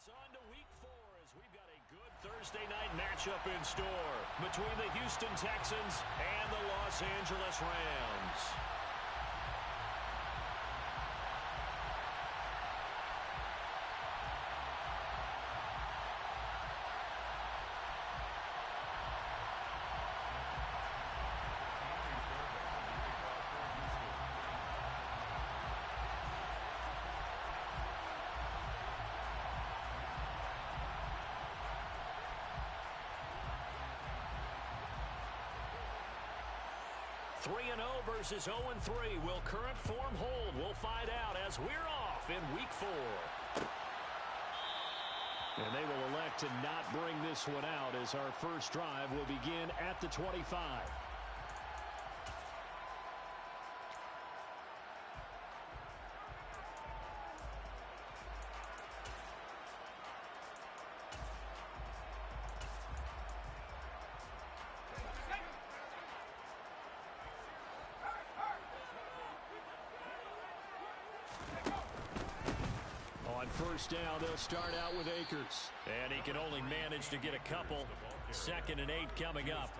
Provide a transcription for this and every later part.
It's on to week 4 as we've got a good Thursday night matchup in store between the Houston Texans and the Los Angeles Rams. Versus 0-3. Will current form hold? We'll find out as we're off in week 4. And they will elect to not bring this one out as our first drive will begin at the 25. First down, they'll start out with Akers. And he can only manage to get a couple. 2nd and 8 coming up.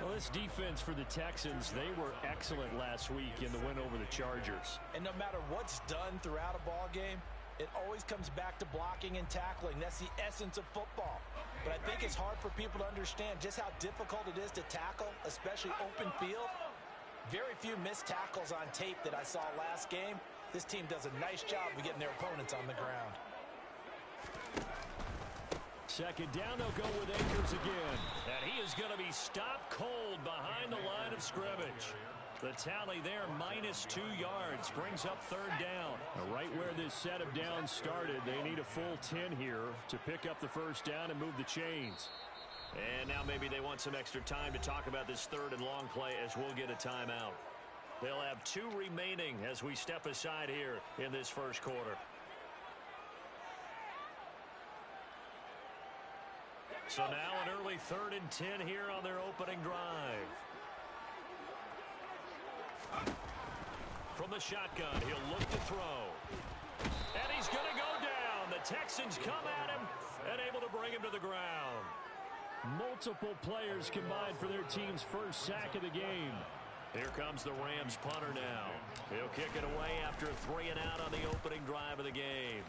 Well, this defense for the Texans, they were excellent last week in the win over the Chargers. And no matter what's done throughout a ball game, it always comes back to blocking and tackling. That's the essence of football. But I think it's hard for people to understand just how difficult it is to tackle, especially open field. Very few missed tackles on tape that I saw last game. This team does a nice job of getting their opponents on the ground. 2nd down, they'll go with Akers again. And he is going to be stopped cold behind the line of scrimmage. The tally there, -2 yards, brings up 3rd down. Right where this set of downs started, they need a full 10 here to pick up the first down and move the chains. And now maybe they want some extra time to talk about this 3rd and long play as we'll get a timeout. They'll have 2 remaining as we step aside here in this first quarter. So now an early 3rd and 10 here on their opening drive. From the shotgun, he'll look to throw. And he's going to go down. The Texans come at him and able to bring him to the ground. Multiple players combined for their team's first sack of the game. Here comes the Rams punter now. He'll kick it away after a 3 and out on the opening drive of the game.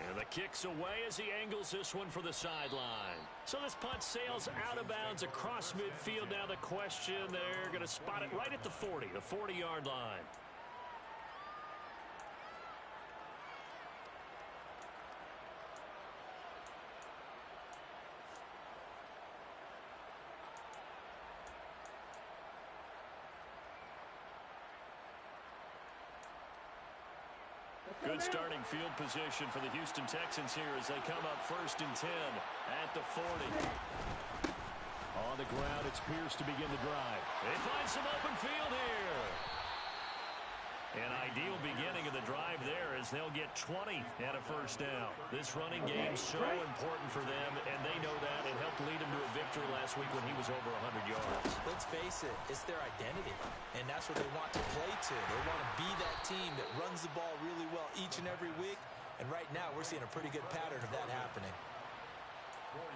And the kick's away as he angles this one for the sideline. So this punt sails out of bounds across midfield. Now the question, they're going to spot it right at the 40, the 40-yard line. Good starting field position for the Houston Texans here as they come up 1st and 10 at the 40. On the ground, it's Pierce to begin the drive. They find some open field here. An ideal beginning of the drive there as they'll get 20 at a first down. This running game's so important for them, and they know that. It helped lead them to a victory last week when he was over 100 yards. Let's face it, it's their identity, and that's what they want to play to. They want to be that team that runs the ball really well each and every week, and right now we're seeing a pretty good pattern of that happening.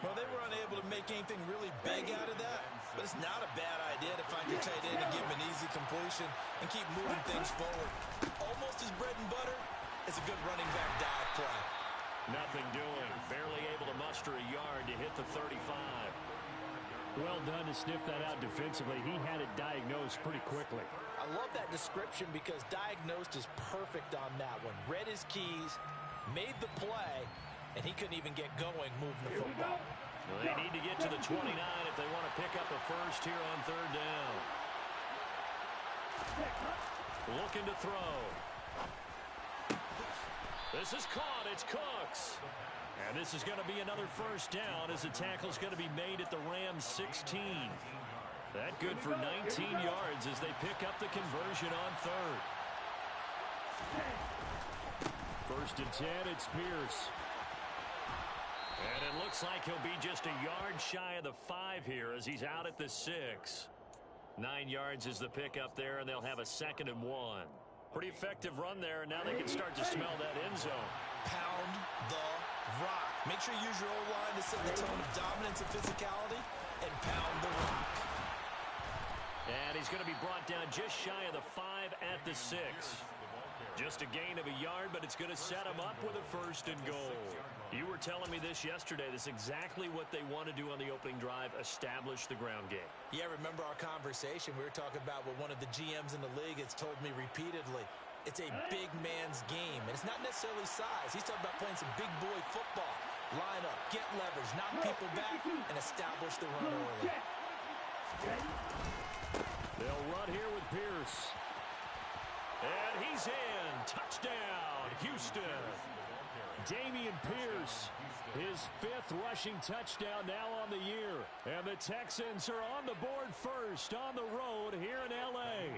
Well, they were unable to make anything really big out of that, but it's not a bad idea to find your tight end and give him an easy completion and keep moving things forward. Almost his bread and butter is a good running back dive play. Nothing doing. Barely able to muster a yard to hit the 35. Well done to sniff that out defensively. He had it diagnosed pretty quickly. I love that description because diagnosed is perfect on that one. Read his keys, made the play, and he couldn't even get going moving the football. Well, they need to get to the 29 if they want to pick up a first here on 3rd down. Looking to throw. This is caught. It's Cooks. And this is going to be another first down as the tackle's going to be made at the Rams 16. That good for 19 yards as they pick up the conversion on 3rd. 1st and 10, it's Pierce. And it looks like he'll be just a yard shy of the 5 here as he's out at the 6. 9 yards is the pickup there, and they'll have a 2nd and 1. Pretty effective run there, and now they can start to smell that end zone. Pound the rock. Make sure you use your O-line to set the tone of dominance and physicality and pound the rock. And he's going to be brought down just shy of the 5 at the 6. Just a gain of a yard, but it's going to set him up with a 1st and goal. You were telling me this yesterday. This is exactly what they want to do on the opening drive, establish the ground game. Yeah, remember our conversation? We were talking about what one of the GMs in the league has told me repeatedly. It's a big man's game, and it's not necessarily size. He's talking about playing some big boy football. Line up, get leverage, knock people back, and establish the run early. They'll run here with Pierce. And he's in. Touchdown, Houston. Damian Pierce, his 5th rushing touchdown now on the year. And the Texans are on the board first on the road here in L.A.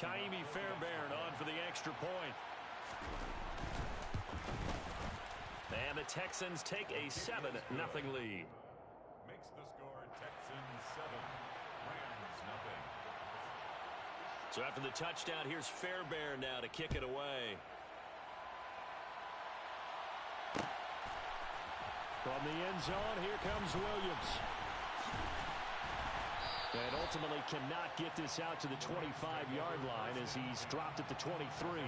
Kaimi Fairbairn on for the extra point. And the Texans take a 7-0 lead. Makes the score Texans 7, Rams nothing. So after the touchdown, here's Fairbairn now to kick it away. From the end zone, here comes Williams. And ultimately cannot get this out to the 25-yard line as he's dropped at the 23.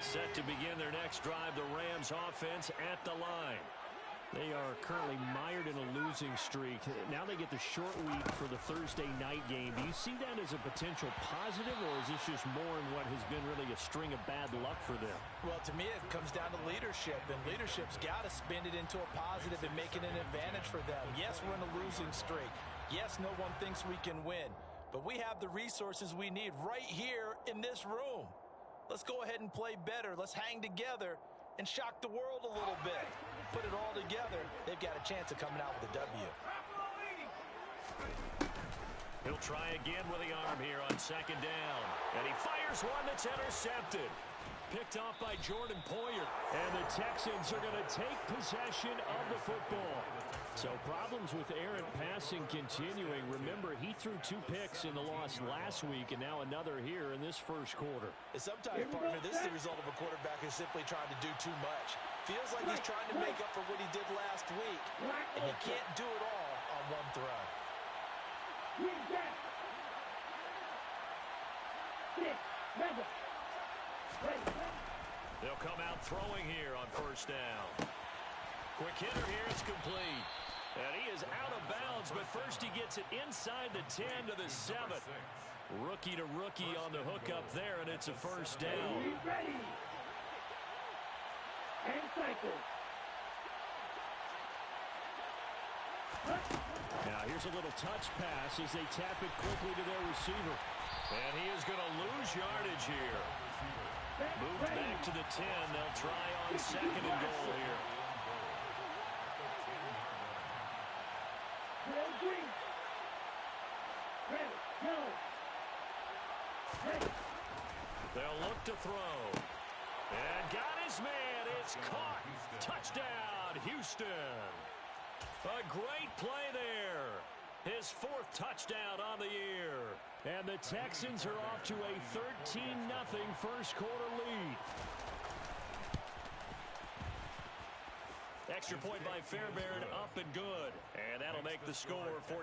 Set to begin their next drive, the Rams offense at the line. They are currently mired in a losing streak. Now they get the short week for the Thursday night game. Do you see that as a potential positive, or is this just more in what has been really a string of bad luck for them? Well, to me, it comes down to leadership, and leadership's got to spin it into a positive and make it an advantage for them. Yes, we're in a losing streak. Yes, no one thinks we can win, but we have the resources we need right here in this room. Let's go ahead and play better. Let's hang together and shock the world a little bit. Put it all together, they've got a chance of coming out with a W. He'll try again with the arm here on 2nd down. And he fires one that's intercepted. Picked off by Jordan Poyer. And the Texans are going to take possession of the football. So problems with errant passing continuing. Remember, he threw 2 picks in the loss last week, and now another here in this first quarter. Sometimes, partner, this is the result of a quarterback who's simply trying to do too much. Feels like he's trying to make up for what he did last week, and you can't do it all on one throw. They'll come out throwing here on 1st down. Quick hitter here, it's complete. And he is out of bounds, but first he gets it inside the 10 to the 7. Rookie to rookie on the hookup there, and it's a 1st down. Now here's a little touch pass as they tap it quickly to their receiver. And he is going to lose yardage here. Moved back to the 10. They'll try on 2nd and goal here. They'll look to throw. And got his man. It's caught. Touchdown, Houston. A great play there. His 4th touchdown on the year. And the Texans are off to a 13-0 first quarter lead. Extra point by Fairbairn, up and good. And that'll make the score 14-0. 14,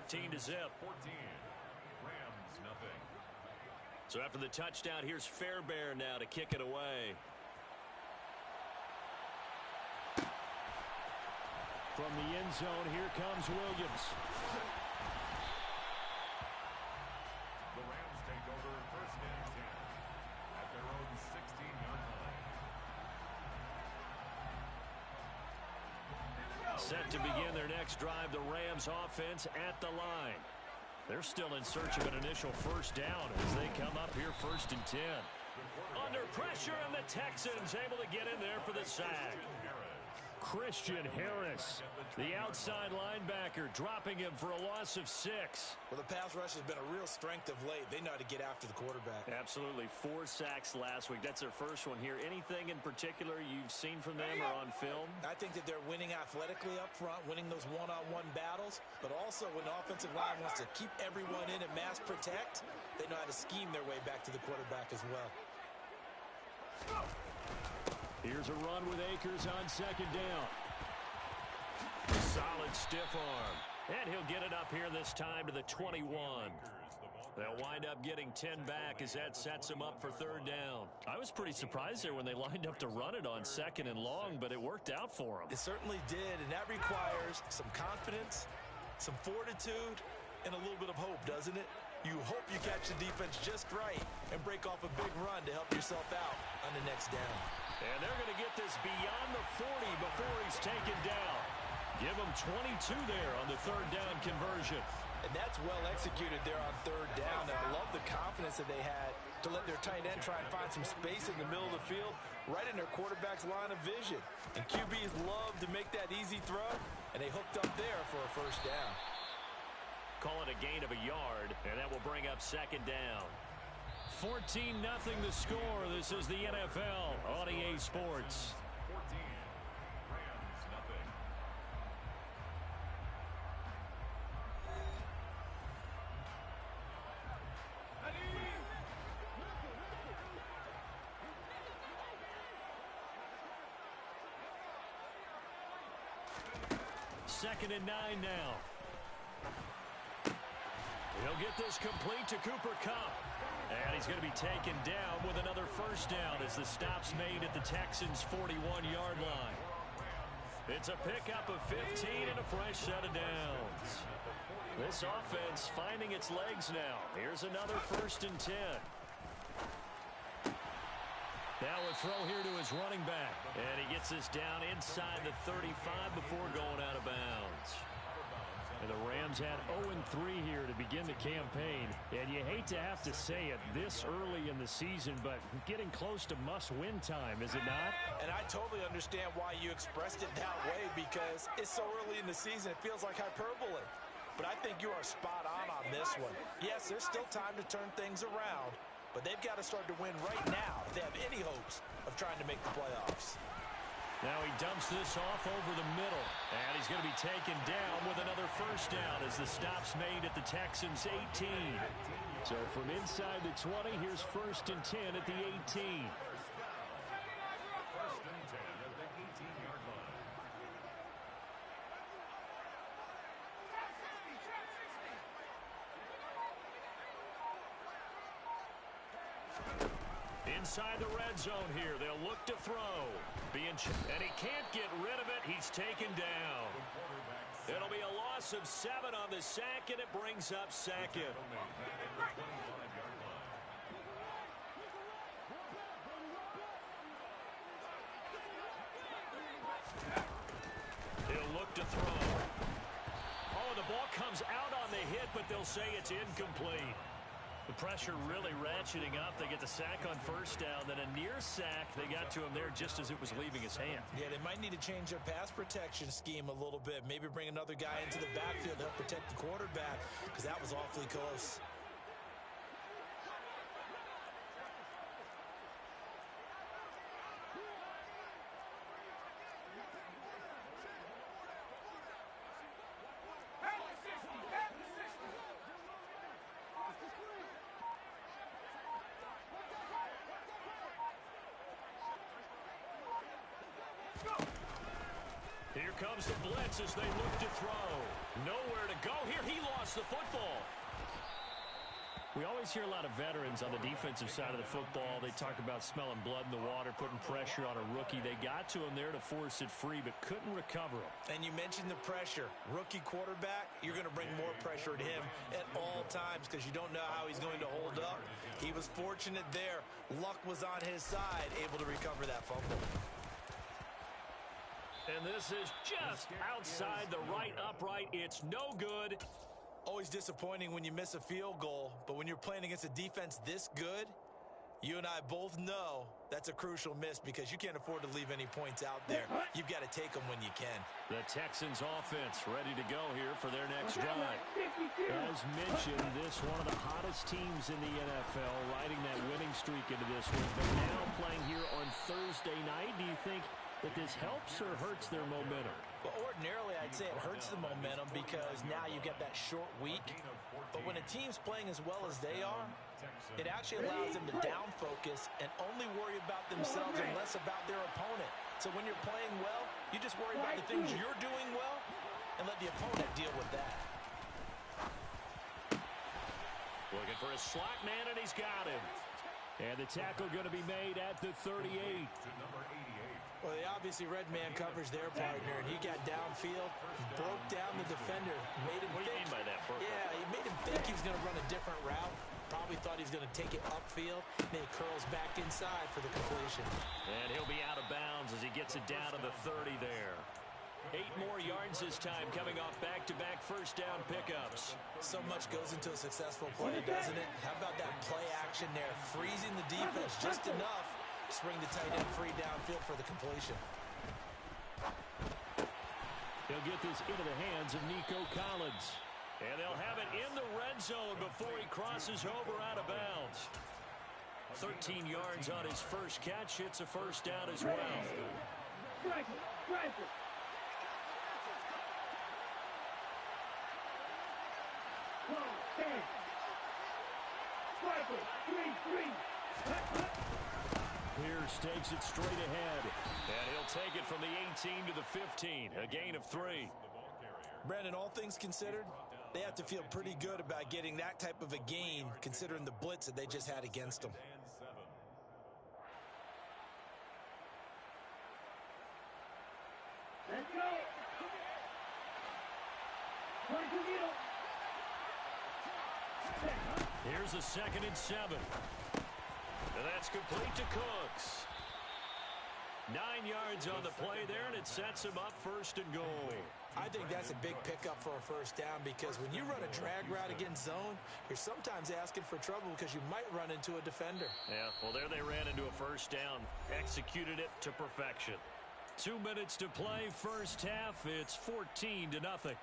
Rams nothing. So after the touchdown, here's Fairbairn now to kick it away. From the end zone, here comes Williams. The Rams take over 1st and 10 at their own 16-yard line. Set to begin their next drive, the Rams offense at the line. They're still in search of an initial 1st down as they come up here 1st and 10. Under pressure, and the Texans able to get in there for the sack. Christian Harris, the outside linebacker, dropping him for a loss of 6. Well, the pass rush has been a real strength of late. They know how to get after the quarterback. Absolutely. 4 sacks last week. That's their first one here. Anything in particular you've seen from them or on film? I think that they're winning athletically up front, winning those one-on-one battles, but also when the offensive line wants to keep everyone in and mass protect, they know how to scheme their way back to the quarterback as well. Here's a run with Akers on 2nd down. Solid stiff arm. And he'll get it up here this time to the 21. They'll wind up getting 10 back as that sets him up for 3rd down. I was pretty surprised there when they lined up to run it on 2nd and long, but it worked out for them. It certainly did, and that requires some confidence, some fortitude, and a little bit of hope, doesn't it? You hope you catch the defense just right and break off a big run to help yourself out on the next down. And they're going to get this beyond the 40 before he's taken down. Give him 22 there on the 3rd down conversion. And that's well executed there on 3rd down. And I love the confidence that they had to let their tight end try and find some space in the middle of the field, right in their quarterback's line of vision. And QBs love to make that easy throw, and they hooked up there for a 1st down. Call it a gain of a yard, and that will bring up 2nd down. 14-0 the score. This is the NFL on EA Sports. 14, Rams nothing. Second and 9 now. He'll get this complete to Cooper Kupp. And he's going to be taken down with another 1st down as the stop's made at the Texans' 41-yard line. It's a pickup of 15 and a fresh set of downs. This offense finding its legs now. Here's another 1st and 10. Now a throw here to his running back. And he gets this down inside the 35 before going out of bounds. And the Rams had 0-3 here to begin the campaign. And you hate to have to say it this early in the season, but getting close to must-win time, is it not? And I totally understand why you expressed it that way, because it's so early in the season, it feels like hyperbole. But I think you are spot on this one. Yes, there's still time to turn things around, but they've got to start to win right now if they have any hopes of trying to make the playoffs. Now he dumps this off over the middle, and he's going to be taken down with another 1st down as the stop's made at the Texans' 18. So from inside the 20, here's 1st and 10 at the 18. 1st and 10 at the 18-yard line. Inside the red zone here, they'll look to throw. And he can't get rid of it. He's taken down. It'll be a loss of 7 on the sack, and it brings up 2nd. He'll look to throw. Oh, the ball comes out on the hit, but they'll say it's incomplete. The pressure really ratcheting up. They get the sack on 1st down, then a near sack. They got to him there just as it was leaving his hand. Yeah, they might need to change their pass protection scheme a little bit. Maybe bring another guy into the backfield to help protect the quarterback, because that was awfully close. Here comes the blitz as they look to throw. Nowhere to go here. He lost the football. We always hear a lot of veterans on the defensive side of the football. They talk about smelling blood in the water, putting pressure on a rookie. They got to him there to force it free, but couldn't recover him. And you mentioned the pressure. Rookie quarterback, you're going to bring more pressure at him at all times because you don't know how he's going to hold up. He was fortunate there. Luck was on his side, able to recover that fumble. And this is just outside the right upright. It's no good. Always disappointing when you miss a field goal, but when you're playing against a defense this good, You and I both know that's a crucial miss because you can't afford to leave any points out there. You've got to take them when you can. The Texans offense ready to go here for their next drive. As mentioned, this one of the hottest teams in the NFL, riding that winning streak into this one. But now playing here on Thursday night, do you think that this helps or hurts their momentum? Well, ordinarily, I'd say it hurts the momentum because now you get that short week. But when a team's playing as well as they are, it actually allows them to down focus and only worry about themselves and less about their opponent. So when you're playing well, you just worry about the things you're doing well and let the opponent deal with that. Looking for a slot man, and he's got him. And the tackle going to be made at the 38. Well, they obviously read man coverage their partner, and he got downfield, broke down the defender, made him What do you mean by that, Burke? Yeah, he made him think he was going to run a different route. Probably thought he was going to take it upfield. Then he curls back inside for the completion. And he'll be out of bounds as he gets it down to the 30 there. 8 more yards this time, coming off back-to-back first down pickups. So much goes into a successful play, doesn't it? How about that play action there? Freezing the defense just enough. Swing the tight end free downfield for the completion. He'll get this into the hands of Nico Collins. And they'll have it in the red zone before he crosses over out of bounds. 13 yards on his first catch. Hits a first down as well. Pierce takes it straight ahead. And he'll take it from the 18 to the 15. A gain of 3. Brandon, all things considered, they have to feel pretty good about getting that type of a gain considering the blitz that they just had against them. Let's go. Here's a 2nd and 7. And that's complete to Cooks. 9 yards on the play there, and it sets him up 1st and goal. I think that's a big pickup for a first down because when you run a drag route against zone, you're sometimes asking for trouble because you might run into a defender. Yeah, well, there they ran into a first down. Executed it to perfection. 2 minutes to play, first half. It's 14-0.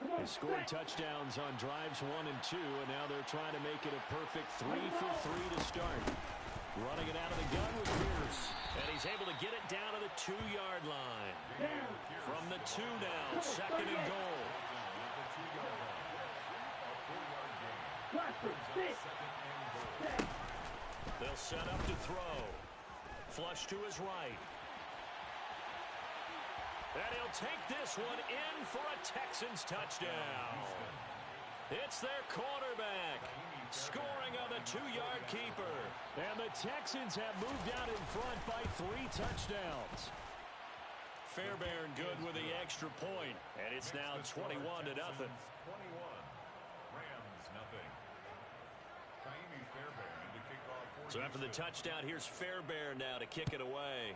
They scored touchdowns on drives 1 and 2, and now they're trying to make it a perfect 3 for 3 to start. Running it out of the gun with Pierce, and he's able to get it down to the 2-yard line. From the 2 now, 2nd and goal. They'll set up to throw. Flush to his right. And he'll take this one in for a Texans touchdown. It's their quarterback scoring on the 2-yard keeper. And the Texans have moved out in front by 3 touchdowns. Fairbairn good with the extra point, and it's now 21-0. 21. Rams nothing. So after the touchdown, here's Fairbairn now to kick it away.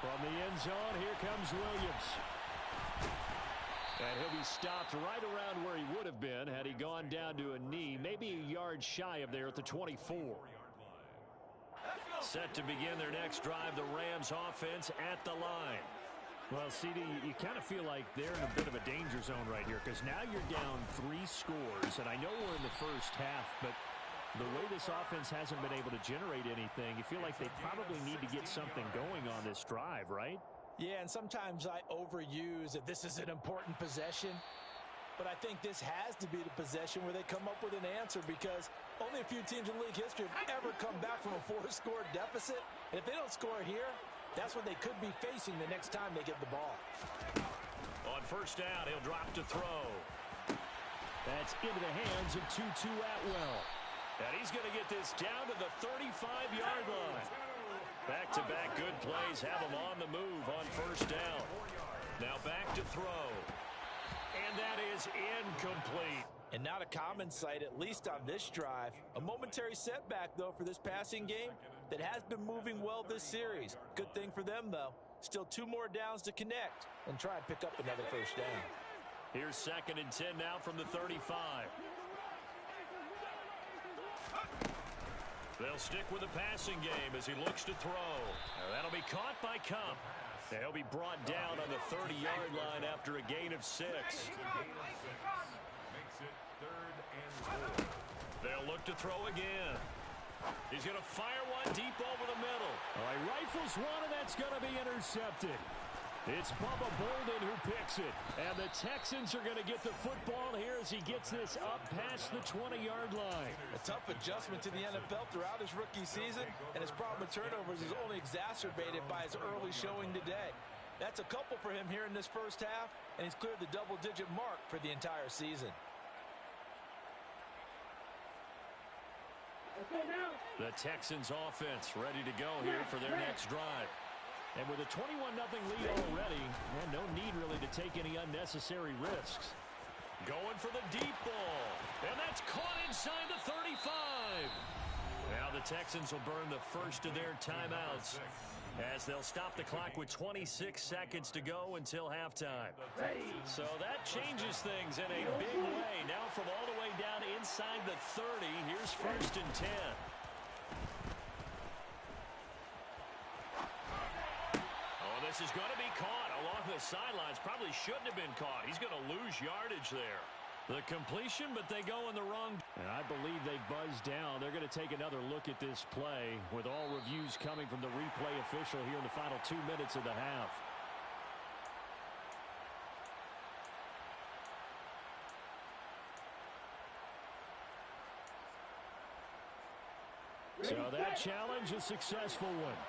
From the end zone, here comes Williams. And he'll be stopped right around where he would have been had he gone down to a knee, maybe a yard shy of there at the 24. Set to begin their next drive, the Rams offense at the line. Well, CD, you kind of feel like they're in a bit of a danger zone right here because now you're down 3 scores, and I know we're in the first half, but the way this offense hasn't been able to generate anything, you feel like they probably need to get something going on this drive, right? Yeah, and sometimes I overuse that this is an important possession. But I think this has to be the possession where they come up with an answer because only a few teams in league history have ever come back from a 4-score deficit. And if they don't score here, that's what they could be facing the next time they get the ball. On first down, he'll drop to throw. That's into the hands of Tutu Atwell. And he's going to get this down to the 35-yard line. Back-to-back good plays have him on the move on first down. Now back to throw. And that is incomplete. And not a common sight, at least on this drive. A momentary setback, though, for this passing game. that has been moving well this series. Good thing for them, though. Still 2 more downs to connect and try and pick up another first down. Here's 2nd and 10 now from the 35. They'll stick with the passing game as he looks to throw. Now that'll be caught by Cup. He'll be brought down on the 30-yard line after a gain of 6. Makes it 3rd and 4. They'll look to throw again. He's going to fire one deep over the middle. All right, rifles one, and that's going to be intercepted. It's Bubba Bolden who picks it. And the Texans are going to get the football here as he gets this up past the 20-yard line. A tough adjustment to the NFL throughout his rookie season, and his problem with turnovers is only exacerbated by his early showing today. That's a couple for him here in this first half, and he's cleared the double-digit mark for the entire season. The Texans offense ready to go here for their next drive. And with a 21-0 lead already, and no need really to take any unnecessary risks. Going for the deep ball. And that's caught inside the 35. Now the Texans will burn the first of their timeouts as they'll stop the clock with 26 seconds to go until halftime. So that changes things in a big way. Now from all the way down inside the 30, here's 1st and 10. This is going to be caught along the sidelines. Probably shouldn't have been caught. He's going to lose yardage there. The completion, but they go in the wrong. And I believe they buzzed down. They're going to take another look at this play with all reviews coming from the replay official here in the final 2 minutes of the half. So that challenge, a successful one.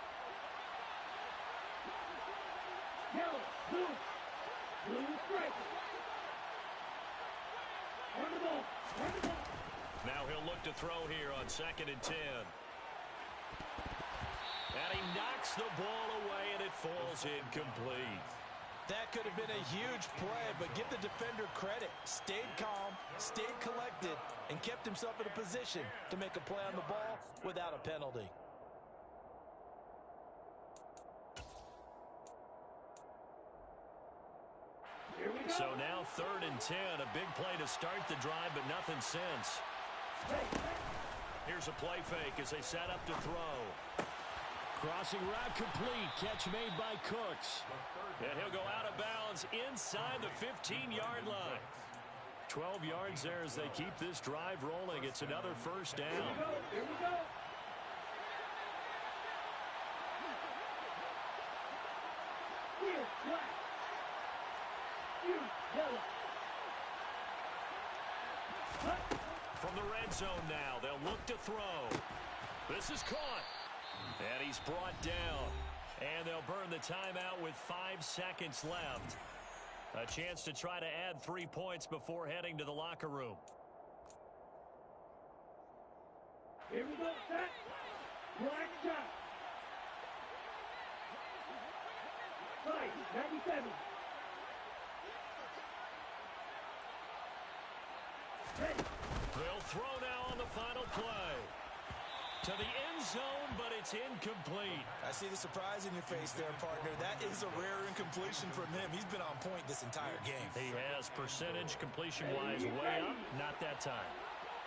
Now he'll look to throw here on 2nd and 10. And he knocks the ball away, and it falls incomplete. That could have been a huge play, but give the defender credit. Stayed calm, stayed collected, and kept himself in a position to make a play on the ball without a penalty. So now 3rd and 10, a big play to start the drive, but nothing since. Here's a play fake as they set up to throw. Crossing route complete. Catch made by Cooks. And he'll go out of bounds inside the 15-yard line. 12 yards there as they keep this drive rolling. It's another first down. Here we go. Here, black. Here, yellow. From the red zone now, they'll look to throw. This is caught. And he's brought down. And they'll burn the timeout with 5 seconds left. A chance to try to add 3 points before heading to the locker room. Here we go, set. Black shot. 97. Ready. They'll throw now on the final play. To the end zone, but it's incomplete. I see the surprise in your face there, partner. That is a rare incompletion from him. He's been on point this entire game. He has percentage completion-wise way up. Not that time.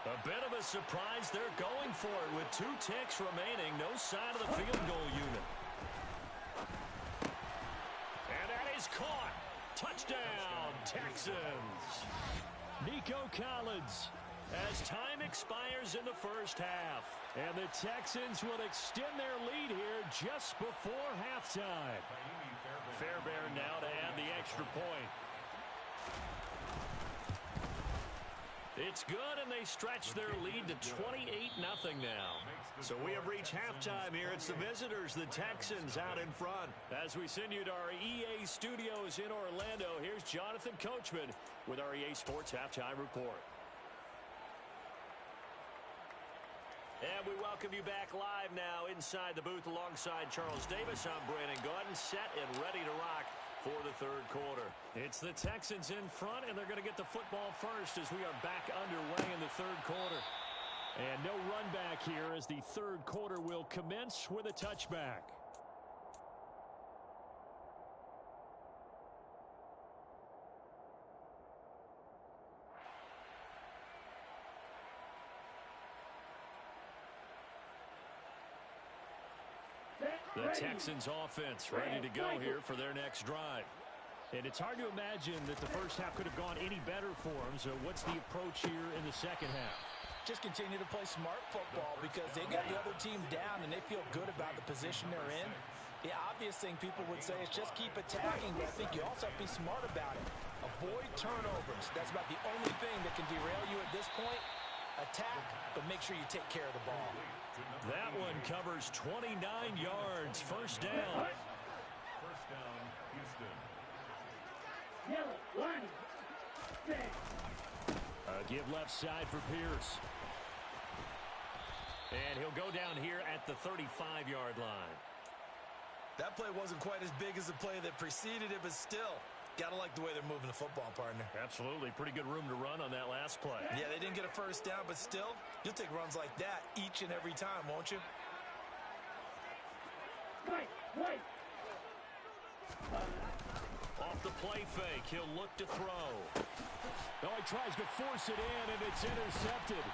A bit of a surprise. They're going for it with 2 ticks remaining. No sign of the field goal unit. And that is caught. Touchdown, Texans. Nico Collins. As time expires in the first half. And the Texans will extend their lead here just before halftime. Fairbairn now to add the extra point. It's good, and they stretch their lead to 28-0 now. So we have reached halftime here. It's the visitors, the Texans, out in front. As we send you to our EA studios in Orlando, here's Jonathan Coachman with our EA Sports Halftime Report. And we welcome you back live now inside the booth alongside Charles Davis. I'm Brandon Gaudin, set and ready to rock for the third quarter. It's the Texans in front, and they're going to get the football first as we are back underway in the third quarter. And no run back back here as the third quarter will commence with a touchback. The Texans offense ready to go here for their next drive. And it's hard to imagine that the first half could have gone any better for them. So what's the approach here in the second half? Just continue to play smart football because they got the other team down and they feel good about the position they're in. The obvious thing people would say is just keep attacking, but I think you also have to be smart about it. Avoid turnovers. That's about the only thing that can derail you at this point. Attack, but make sure you take care of the ball. That one covers 29 yards. First down. First down, Houston. Yellow, line, set. Give left side for Pierce. And he'll go down here at the 35-yard line. That play wasn't quite as big as the play that preceded it, but still, gotta like the way they're moving the football, partner. Absolutely. Pretty good room to run on that last play. Yeah, they didn't get a first down, but still, you'll take runs like that each and every time, won't you? Wait. Off the play fake, he'll look to throw. Oh, he tries to force it in, and it's intercepted.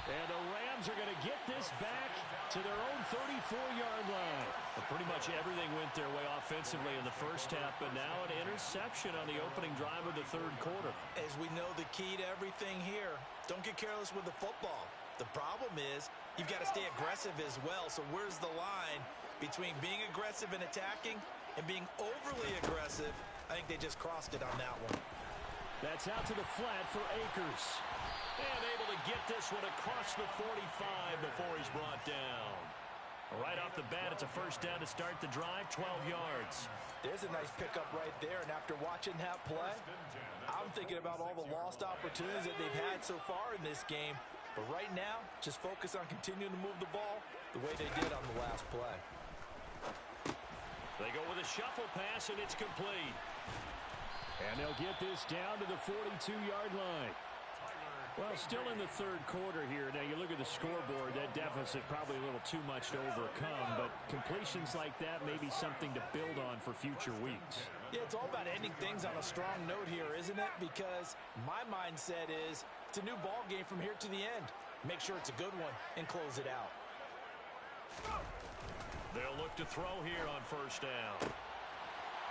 And the Rams are going to get this back to their own 34-yard line. But pretty much everything went their way offensively in the first half, but now an interception on the opening drive of the third quarter. As we know, the key to everything here, don't get careless with the football. The problem is you've got to stay aggressive as well. So where's the line between being aggressive and attacking and being overly aggressive? I think they just crossed it on that one. That's out to the flat for Akers. And able to get this one across the 45 before he's brought down. Right off the bat, it's a first down to start the drive, 12 yards. There's a nice pickup right there, and after watching that play, I'm thinking about all the lost opportunities that they've had so far in this game. But right now, just focus on continuing to move the ball the way they did on the last play. They go with a shuffle pass, and it's complete. And they'll get this down to the 42-yard line. Well, still in the third quarter here. Now, you look at the scoreboard, that deficit probably a little too much to overcome, but completions like that may be something to build on for future weeks. Yeah, it's all about ending things on a strong note here, isn't it? Because my mindset is it's a new ball game from here to the end. Make sure it's a good one and close it out. They'll look to throw here on first down.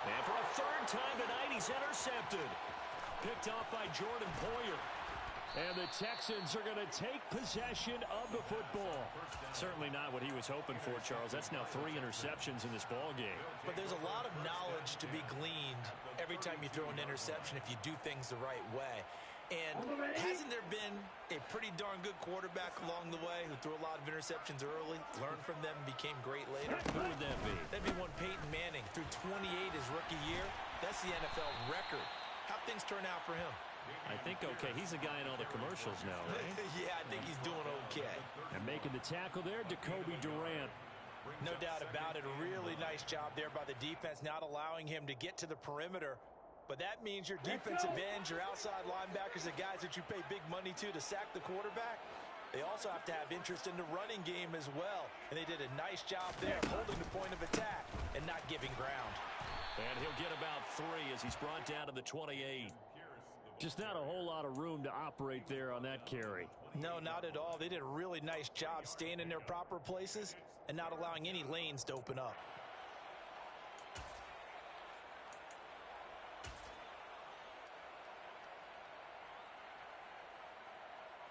And for a third time tonight, he's intercepted. Picked off by Jordan Poyer. And the Texans are going to take possession of the football. Certainly not what he was hoping for, Charles. That's now 3 interceptions in this ball game. But there's a lot of knowledge to be gleaned every time you throw an interception if you do things the right way. And hasn't there been a pretty darn good quarterback along the way who threw a lot of interceptions early, learned from them, and became great later? Who would that be? That'd be one Peyton Manning. Threw 28 his rookie year. That's the NFL record. How'd things turn out for him? I think okay. He's a guy in all the commercials now, right? Yeah, I think he's doing okay. And making the tackle there, Jacoby Durant. No doubt about it. A really nice job there by the defense, not allowing him to get to the perimeter. But that means your defensive ends, your outside linebackers, the guys that you pay big money to sack the quarterback, they also have to have interest in the running game as well. And they did a nice job there, holding the point of attack and not giving ground. And he'll get about 3 as he's brought down to the 28. Just not a whole lot of room to operate there on that carry. No, not at all. They did a really nice job staying in their proper places and not allowing any lanes to open up.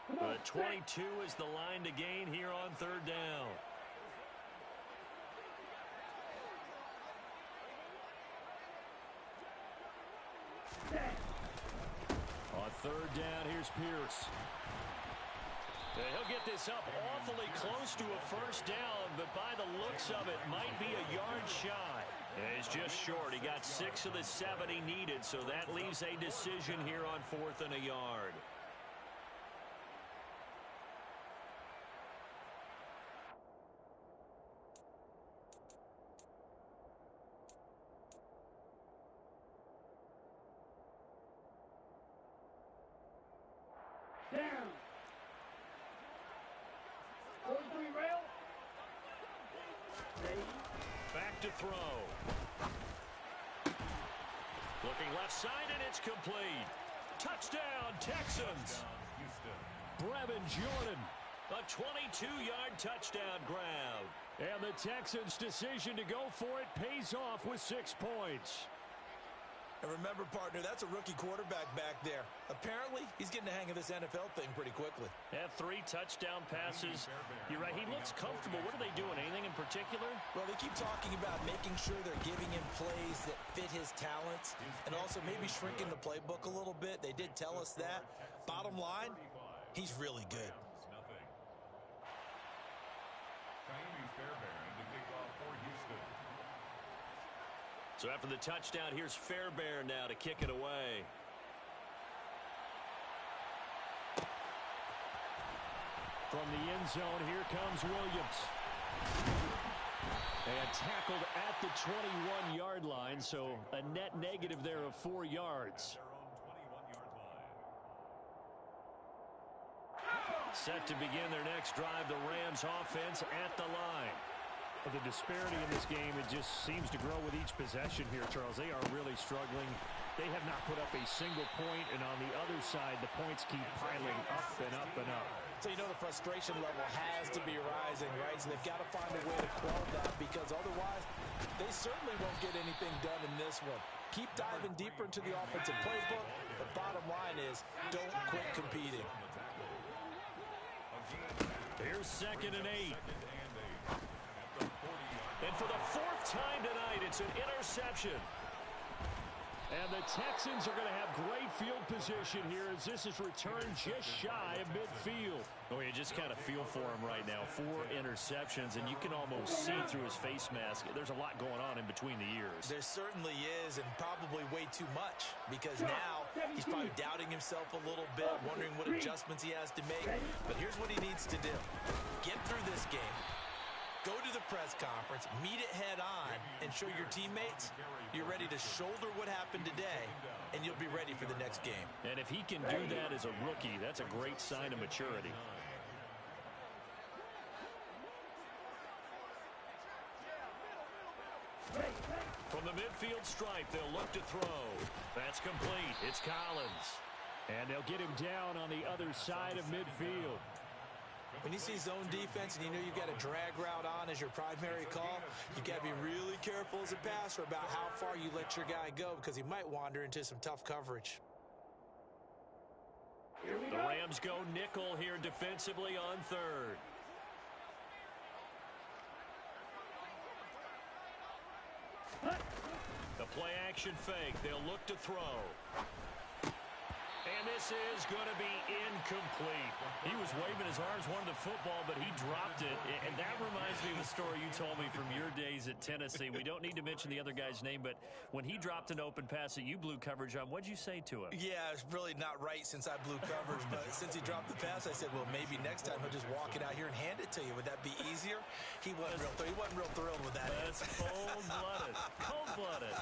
The 22 is the line to gain here on third down. On third down, here's Pierce. He'll get this up awfully close to a first down, but by the looks of it, might be a yard shy. He's just short. He got 6 of the 7 he needed, so that leaves a decision here on 4th and a yard. Down. 43 look to throw. Looking left side, and it's complete. Touchdown, Texans. Brevin Jordan, a 22-yard touchdown grab. And the Texans' decision to go for it pays off with 6 points. And remember, partner, that's a rookie quarterback back there. Apparently, he's getting the hang of this NFL thing pretty quickly. Had 3 touchdown passes. You're right, he looks comfortable. What are they doing? Anything in particular? Well, they keep talking about making sure they're giving him plays that fit his talents and also maybe shrinking the playbook a little bit. They did tell us that. Bottom line, he's really good. So after the touchdown, here's Fairbairn now to kick it away. From the end zone, here comes Williams. And tackled at the 21-yard line, so a net negative there of 4 yards. Set to begin their next drive, the Rams offense at the line. The disparity in this game, it just seems to grow with each possession here, Charles. They are really struggling. They have not put up a single point, and on the other side, the points keep piling up and up and up. So you know the frustration level has to be rising, right? So they've got to find a way to quell that, because otherwise they certainly won't get anything done in this one. Keep diving deeper into the offensive playbook. The bottom line is don't quit competing. Here's 2nd and 8. And for the 4th time tonight, it's an interception. And the Texans are going to have great field position here as this is returned just shy of midfield. Oh, you just kind of feel for him right now. 4 interceptions, and you can almost see through his face mask. There's a lot going on in between the ears. There certainly is, and probably way too much, because now he's probably doubting himself a little bit, wondering what adjustments he has to make. But here's what he needs to do. Get through this game. Go to the press conference, meet it head on, and show your teammates you're ready to shoulder what happened today, and you'll be ready for the next game. And if he can do that as a rookie, that's a great sign of maturity. From the midfield stripe, they'll look to throw. That's complete. It's Collins. And they'll get him down on the other side of midfield. When you see zone defense and you know you've got a drag route on as your primary call, you've got to be really careful as a passer about how far you let your guy go, because he might wander into some tough coverage. The Rams go nickel here defensively on 3rd. The play action fake. They'll look to throw. And this is going to be incomplete. He was waving his arms, wanted the football, but he dropped it. And that reminds me of a story you told me from your days at Tennessee. We don't need to mention the other guy's name, but when he dropped an open pass that you blew coverage on, what'd you say to him? Yeah, it's really not right since I blew coverage, but since he dropped the pass, I said, well, maybe next time he'll just walk it out here and hand it to you. Would that be easier? He wasn't real thrilled with that. That's cold-blooded. Cold-blooded.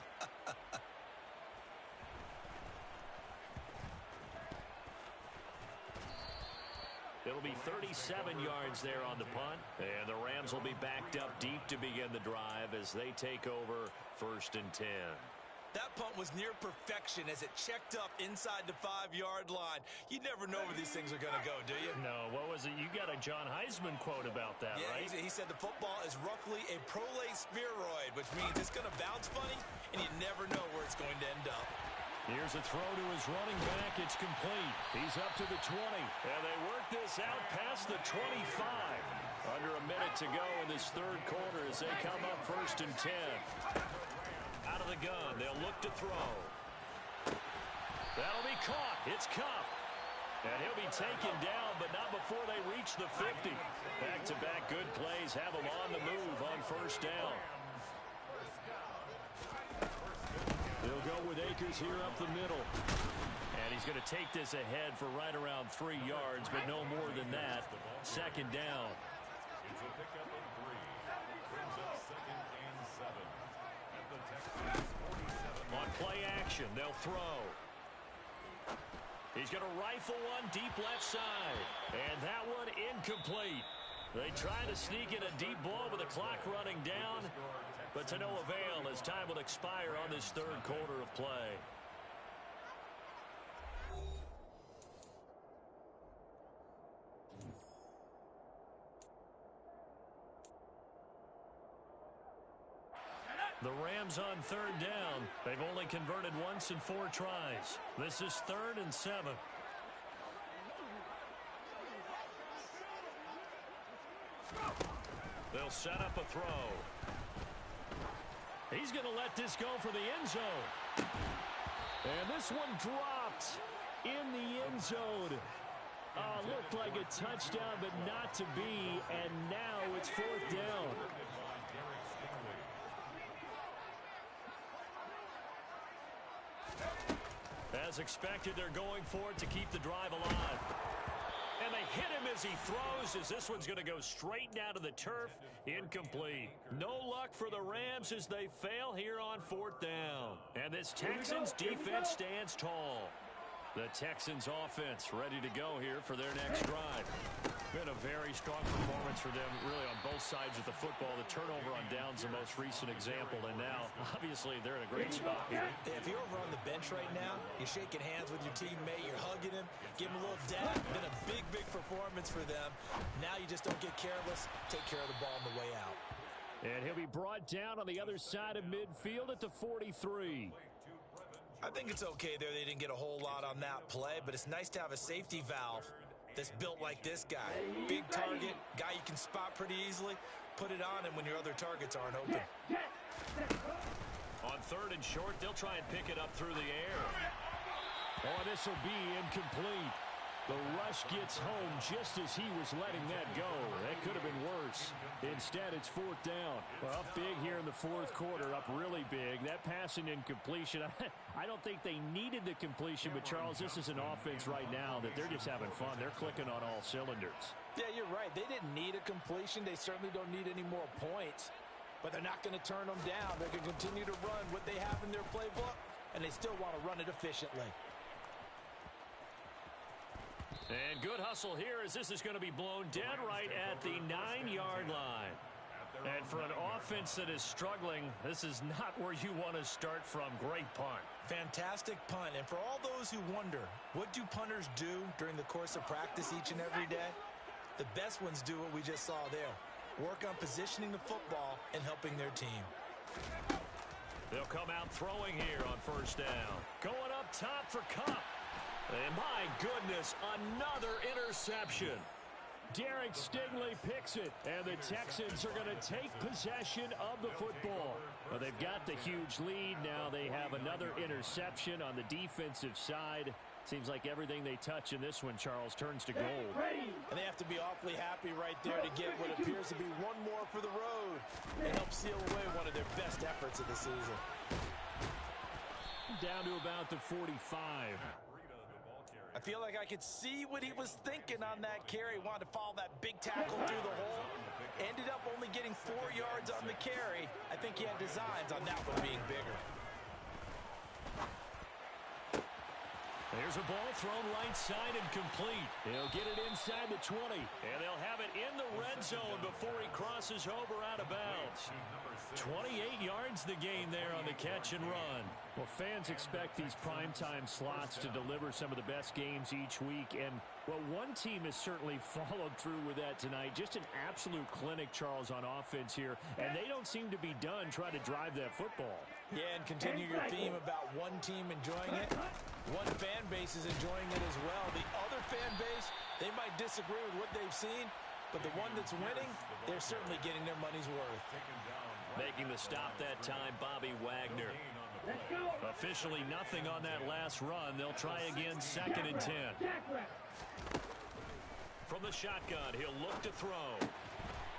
It'll be 37 yards there on the punt. And the Rams will be backed up deep to begin the drive as they take over 1st and 10. That punt was near perfection as it checked up inside the 5-yard line. You never know where these things are going to go, do you? No, what was it? You got a John Heisman quote about that, yeah, right? He said the football is roughly a prolate spheroid, which means it's going to bounce funny, and you never know where it's going to end up. Here's a throw to his running back. It's complete. He's up to the 20. And they work this out past the 25. Under a minute to go in this 3rd quarter as they come up 1st and 10. Out of the gun, they'll look to throw. That'll be caught. It's Cup. And he'll be taken down, but not before they reach the 50. Back-to-back good plays have him on the move on 1st down. They'll go with Akers here up the middle. And he's going to take this ahead for right around 3 yards, but no more than that. 2nd down. It's a pickup of 3. Brings up 2nd and 7. At the Texans 47. On play action, they'll throw. He's going to rifle one deep left side. And that one incomplete. They try to sneak in a deep ball with the clock running down, but to no avail as time will expire on this third quarter of play. The Rams on third down. They've only converted once in 4 tries. This is 3rd and 7. They'll set up a throw. He's going to let this go for the end zone. And this one dropped in the end zone. Looked like a touchdown, but not to be. And now it's 4th down. As expected, they're going for it to keep the drive alive. And they hit him as he throws, as this one's going to go straight down to the turf. Incomplete. No luck for the Rams as they fail here on 4th down. And this Texans defense stands tall. The Texans offense ready to go here for their next drive. Been a very strong performance for them, really, on both sides of the football. The turnover on downs the most recent example, and now, obviously, they're in a great spot here. If you're over on the bench right now, you're shaking hands with your teammate, you're hugging him, give him a little dab. Been a big, big performance for them. Now you just don't get careless. Take care of the ball on the way out. And he'll be brought down on the other side of midfield at the 43. I think it's okay there. They didn't get a whole lot on that play, but it's nice to have a safety valve that's built like this guy. Big target, guy you can spot pretty easily. Put it on him when your other targets aren't open. On 3rd and short, they'll try and pick it up through the air. Oh, this will be incomplete. The rush gets home just as he was letting that go. That could have been worse. Instead, it's 4th down. Well, up big here in the 4th quarter, up really big. That passing incompletion, I don't think they needed the completion, but Charles, this is an offense right now that they're just having fun. They're clicking on all cylinders. Yeah, you're right. They didn't need a completion. They certainly don't need any more points, but they're not going to turn them down. They're going to continue to run what they have in their playbook, and they still want to run it efficiently. And good hustle here as this is going to be blown dead right at the 9-yard line. And for an offense that is struggling, this is not where you want to start from. Great punt. Fantastic punt. And for all those who wonder, what do punters do during the course of practice each and every day? The best ones do what we just saw there. Work on positioning the football and helping their team. They'll come out throwing here on 1st down. Going up top for Kupp. And my goodness, another interception. Derek Stingley picks it, and the Texans are going to take possession of the football. Well, they've got the huge lead. Now they have another interception on the defensive side. Seems like everything they touch in this one, Charles, turns to gold. And they have to be awfully happy right there to get what appears to be one more for the road and help seal away one of their best efforts of the season. Down to about the 45. I feel like I could see what he was thinking on that carry. Wanted to follow that big tackle through the hole. Ended up only getting 4 yards on the carry. I think he had designs on that one being bigger. There's a ball thrown right side and complete. He'll get it inside the 20. And they'll have it in the red zone before he crosses over out of bounds. 28 yards the gain there on the catch and run. Well, fans expect these primetime slots to deliver some of the best games each week. And, well, one team has certainly followed through with that tonight. Just an absolute clinic, Charles, on offense here. And they don't seem to be done trying to drive that football. Yeah, and continue your theme about one team enjoying it. One fan base is enjoying it as well. The other fan base, they might disagree with what they've seen, but the one that's winning, they're certainly getting their money's worth. Making the stop that time, Bobby Wagner. Officially nothing on that last run. They'll try again, 2nd and 10. From the shotgun, he'll look to throw.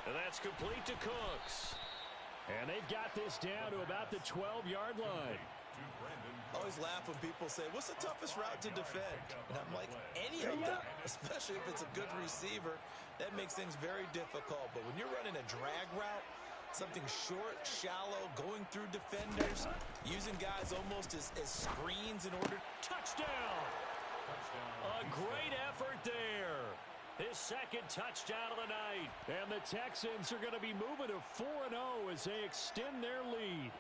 And that's complete to Cooks. And they've got this down to about the 12-yard line. I always laugh when people say, what's the toughest route to defend? And I'm like, any of them, especially if it's a good receiver, that makes things very difficult. But when you're running a drag route, something short, shallow, going through defenders, using guys almost as screens in order. Touchdown! A great effort there. His second touchdown of the night. And the Texans are going to be moving to 4-0 as they extend their lead.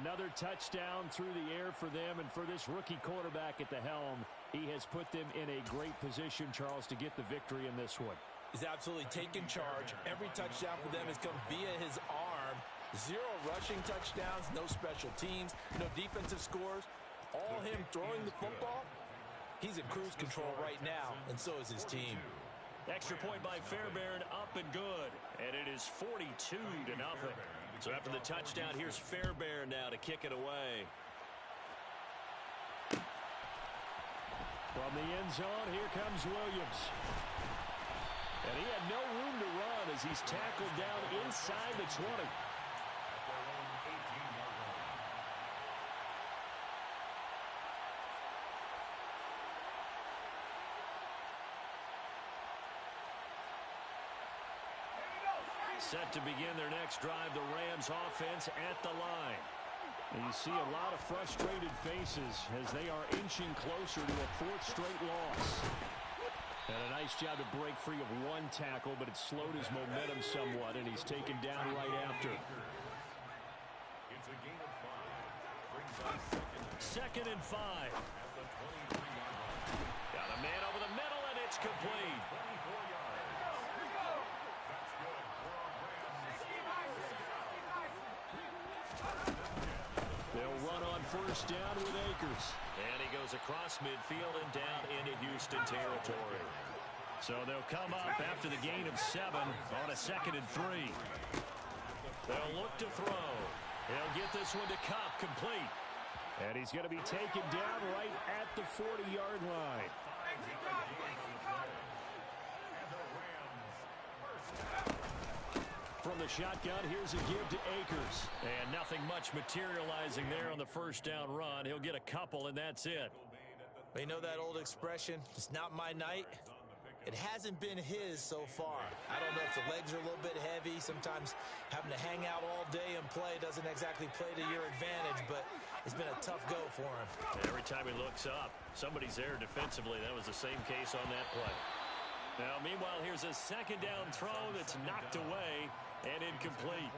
Another touchdown through the air for them, and for this rookie quarterback at the helm, he has put them in a great position, Charles, to get the victory in this one. He's absolutely taken charge. Every touchdown for them has come via his arm. 0 rushing touchdowns, no special teams, no defensive scores. All him throwing the football. He's in cruise control right now, and so is his team. Extra point by Fairbairn, up and good. And it is 42-0. So after the touchdown, here's Fairbairn now to kick it away. From the end zone, here comes Williams. And he had no room to run as he's tackled down inside the 20. Set to begin their next drive, the Rams offense at the line. And you see a lot of frustrated faces as they are inching closer to a 4th straight loss. And a nice job to break free of 1 tackle, but it slowed his momentum somewhat, and he's taken down right after. It's a gain of 5. Brings us second and 5. at the 23-yard line. Got a man over the middle, and it's complete. 24 yards. That's good for our Rams. They'll run on first down with Akers. And he goes across midfield and down into Houston territory. So they'll come up after the gain of 7 on a 2nd and 3. They'll look to throw. He'll get this one to Cup, complete. And he's going to be taken down right at the 40-yard line. From the shotgun, here's a give to Akers. And nothing much materializing there on the first down run. He'll get a couple, and that's it. You know that old expression, it's not my night? It hasn't been his so far. I don't know if the legs are a little bit heavy. Sometimes having to hang out all day and play doesn't exactly play to your advantage, but it's been a tough go for him. Every time he looks up, somebody's there defensively. That was the same case on that play. Now, meanwhile, here's a second down throw that's knocked away and incomplete.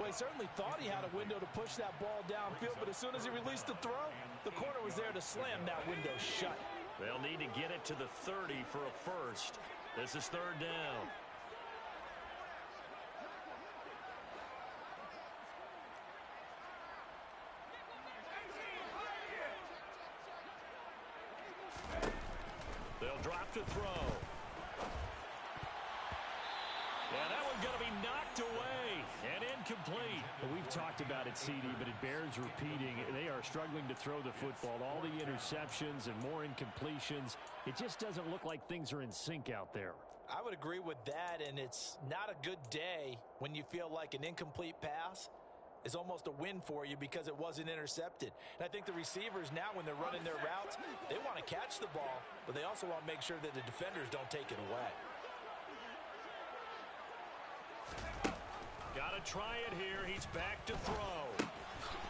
Well, he certainly thought he had a window to push that ball downfield, but as soon as he released the throw, the corner was there to slam that window shut. They'll need to get it to the 30 for a first. This is 3rd down. They'll drop to throw. Yeah, that one's going to be knocked away and incomplete. Well, we've talked about it, CD, but it bears repeating. They are struggling to throw the football. All the interceptions and more incompletions. It just doesn't look like things are in sync out there. I would agree with that, and it's not a good day when you feel like an incomplete pass is almost a win for you because it wasn't intercepted. And I think the receivers now, when they're running their routes, they want to catch the ball, but they also want to make sure that the defenders don't take it away. Got to try it here. He's back to throw.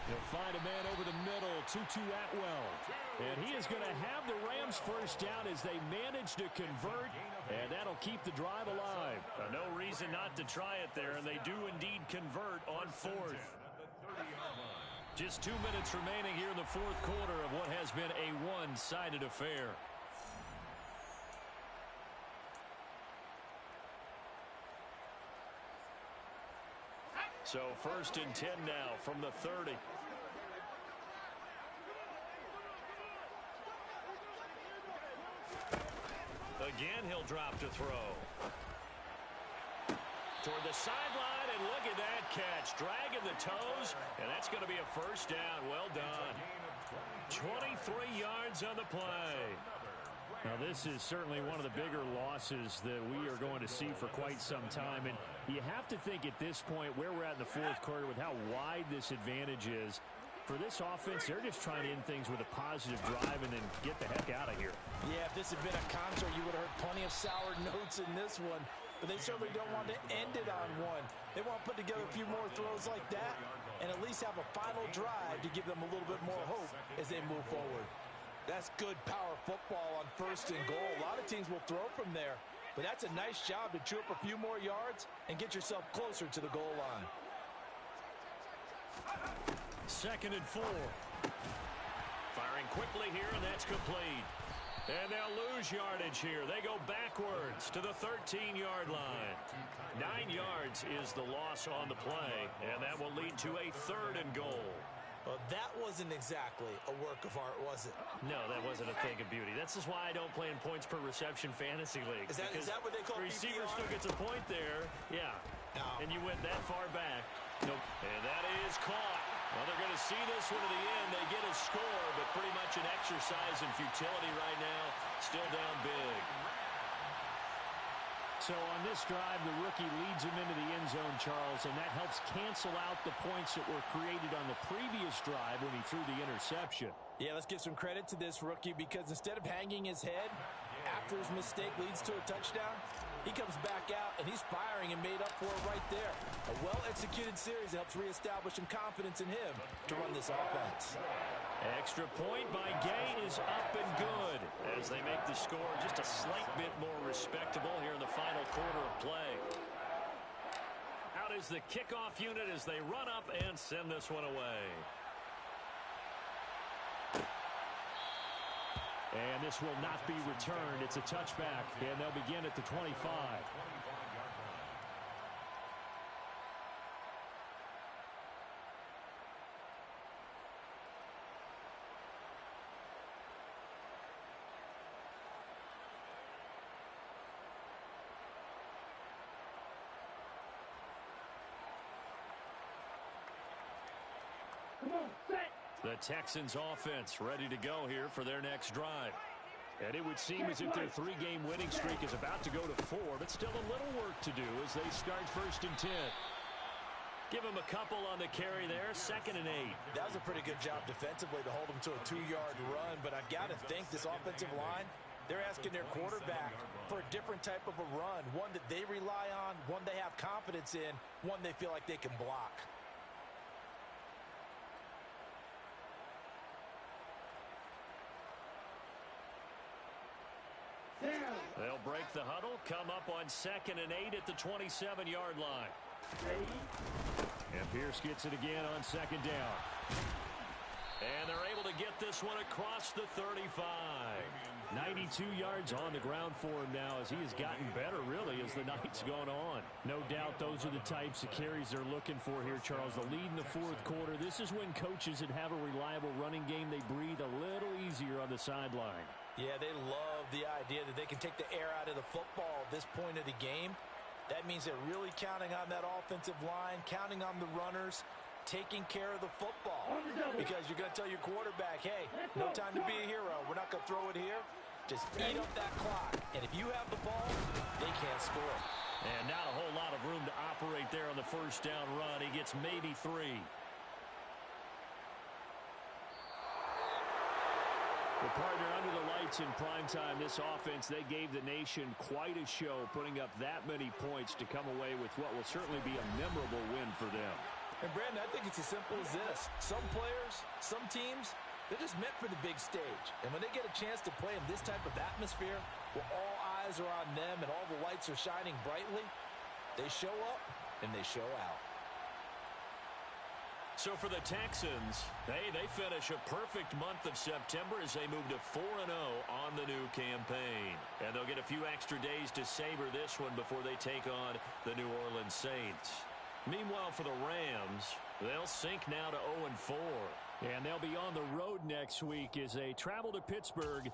He'll find a man over the middle, Tutu Atwell. And he is going to have the Rams first down as they manage to convert, and that'll keep the drive alive. No reason not to try it there, and they do indeed convert on 4th. Just 2 minutes remaining here in the 4th quarter of what has been a one-sided affair. So 1st and 10 now from the 30. Again, he'll drop to throw. Toward the sideline, and look at that catch. Dragging the toes, and that's going to be a first down. Well done. 23 yards on the play. Now, this is certainly one of the bigger losses that we are going to see for quite some time. And you have to think at this point where we're at in the 4th quarter with how wide this advantage is. For this offense, they're just trying to end things with a positive drive and then get the heck out of here. Yeah, if this had been a concert, you would have heard plenty of sour notes in this one. But they certainly don't want to end it on one. They want to put together a few more throws like that and at least have a final drive to give them a little bit more hope as they move forward. That's good power football on 1st and goal. A lot of teams will throw from there, but that's a nice job to chew up a few more yards and get yourself closer to the goal line. 2nd and 4. Firing quickly here, and that's complete. And they'll lose yardage here. They go backwards to the 13-yard line. 9 yards is the loss on the play, and that will lead to a 3rd and goal. Well, that wasn't exactly a work of art, was it? No, that wasn't a thing of beauty. That's just why I don't play in points per reception fantasy league. Is that what they call receiver PPR? still gets a point there. Yeah. No. And you went that far back. Nope. And that is caught. Well, they're going to see this one to the end. They get a score, but pretty much an exercise in futility right now. Still down big. So on this drive, the rookie leads him into the end zone, Charles, and that helps cancel out the points that were created on the previous drive when he threw the interception. Yeah, let's give some credit to this rookie because instead of hanging his head after his mistake leads to a touchdown, he comes back out and he's firing and made up for it right there. A well-executed series helps reestablish some confidence in him to run this offense. Extra point by Gay is up and good as they make the score just a slight bit more respectable here in the final quarter of play. Out is the kickoff unit as they run up and send this one away. And this will not be returned. It's a touchback, and they'll begin at the 25. The Texans offense ready to go here for their next drive. And it would seem as if their 3-game winning streak is about to go to 4, but still a little work to do as they start 1st and 10. Give them a couple on the carry there, 2nd and 8. That was a pretty good job defensively to hold them to a 2-yard run, but I've got to think this offensive line, they're asking their quarterback for a different type of a run, one that they rely on, one they have confidence in, one they feel like they can block. They'll break the huddle, come up on 2nd and 8 at the 27-yard line. And Pierce gets it again on 2nd down. And they're able to get this one across the 35. 92 yards on the ground for him now as he has gotten better, really, as the night's gone on. No doubt those are the types of carries they're looking for here, Charles. The lead in the 4th quarter. This is when coaches that have a reliable running game, they breathe a little easier on the sideline. Yeah, they love the idea that they can take the air out of the football at this point of the game. That means they're really counting on that offensive line, counting on the runners, taking care of the football. Because you're going to tell your quarterback, hey, no time to be a hero. We're not going to throw it here. Just eat up that clock. And if you have the ball, they can't score. And not a whole lot of room to operate there on the 1st down run. He gets maybe 3. The partner under the lights in primetime, this offense, they gave the nation quite a show, putting up that many points to come away with what will certainly be a memorable win for them. And Brandon, I think it's as simple as this. Some players, some teams, they're just meant for the big stage. And when they get a chance to play in this type of atmosphere, where all eyes are on them and all the lights are shining brightly, they show up and they show out. So for the Texans, hey, they finish a perfect month of September as they move to 4-0 on the new campaign. And they'll get a few extra days to savor this one before they take on the New Orleans Saints. Meanwhile, for the Rams, they'll sink now to 0-4. And they'll be on the road next week as they travel to Pittsburgh